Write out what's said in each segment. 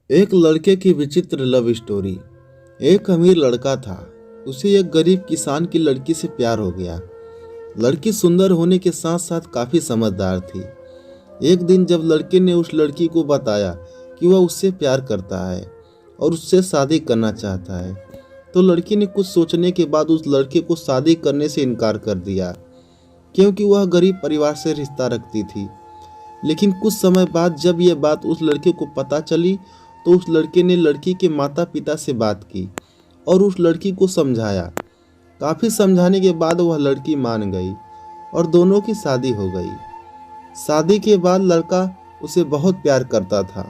एक लड़के की विचित्र लव स्टोरी। एक अमीर लड़का था। उसे एक गरीब किसान की लड़की से प्यार हो गया। लड़की सुंदर होने के साथ साथ काफी समझदार थी। एक दिन जब लड़के ने उस लड़की को बताया कि वह उससे प्यार करता है और उससे शादी करना चाहता है, तो लड़की ने कुछ सोचने के बाद उस लड़के को शादी करने से इनकार कर दिया, क्योंकि वह गरीब परिवार से रिश्ता रखती थी। लेकिन कुछ समय बाद जब यह बात उस लड़के को पता चली, तो उस लड़के ने लड़की के माता पिता से बात की और उस लड़की को समझाया। काफ़ी समझाने के बाद वह लड़की मान गई और दोनों की शादी हो गई। शादी के बाद लड़का उसे बहुत प्यार करता था।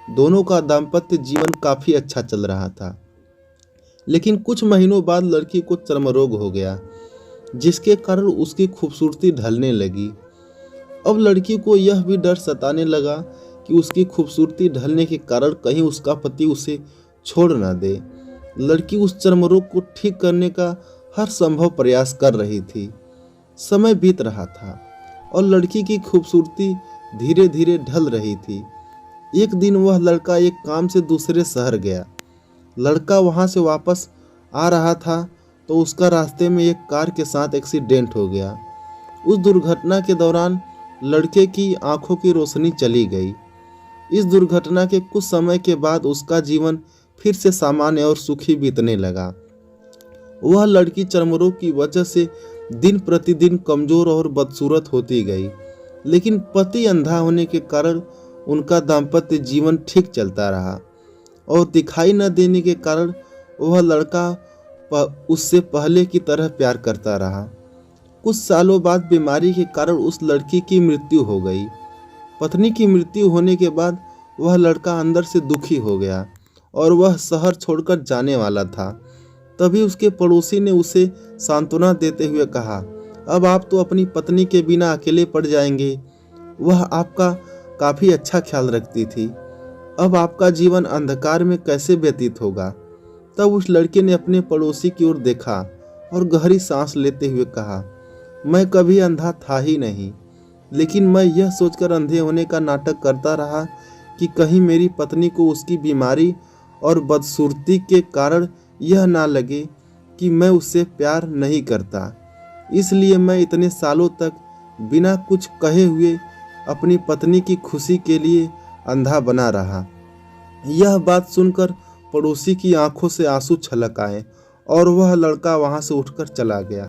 दोनों का दाम्पत्य जीवन काफ़ी अच्छा चल रहा था। लेकिन कुछ महीनों बाद लड़की को चर्म रोग हो गया, जिसके कारण उसकी खूबसूरती ढलने लगी। अब लड़की को यह भी डर सताने लगा कि उसकी खूबसूरती ढलने के कारण कहीं उसका पति उसे छोड़ न दे। लड़की उस चर्म रोग को ठीक करने का हर संभव प्रयास कर रही थी। समय बीत रहा था और लड़की की खूबसूरती धीरे धीरे ढल रही थी। एक दिन वह लड़का एक काम से दूसरे शहर गया। लड़का वहां से वापस आ रहा था तो उसका रास्ते में एक कार के साथ एक्सीडेंट हो गया। उस दुर्घटना के दौरान लड़के की आंखों की रोशनी चली गई। इस दुर्घटना के कुछ समय के बाद उसका जीवन फिर से सामान्य और सुखी बीतने लगा। वह लड़की चर्मरोग की वजह से दिन प्रतिदिन कमजोर और बदसूरत होती गई, लेकिन पति अंधा होने के कारण उनका दाम्पत्य जीवन ठीक चलता रहा और दिखाई न देने के कारण वह लड़का उससे पहले की तरह प्यार करता रहा। कुछ सालों बाद बीमारी के कारण उस लड़की की मृत्यु हो गई। पत्नी की मृत्यु होने के बाद वह लड़का अंदर से दुखी हो गया और वह शहर छोड़कर जाने वाला था। तभी उसके पड़ोसी ने उसे सांत्वना देते हुए कहा, अब आप तो अपनी पत्नी के बिना अकेले पड़ जाएंगे। वह आपका काफ़ी अच्छा ख्याल रखती थी। अब आपका जीवन अंधकार में कैसे व्यतीत होगा। तब उस लड़के ने अपने पड़ोसी की ओर देखा और गहरी सांस लेते हुए कहा, मैं कभी अंधा था ही नहीं, लेकिन मैं यह सोचकर अंधे होने का नाटक करता रहा कि कहीं मेरी पत्नी को उसकी बीमारी और बदसूरती के कारण यह ना लगे कि मैं उससे प्यार नहीं करता। इसलिए मैं इतने सालों तक बिना कुछ कहे हुए अपनी पत्नी की खुशी के लिए अंधा बना रहा। यह बात सुनकर पड़ोसी की आंखों से आंसू छलक आए और वह लड़का वहां से उठकर चला गया।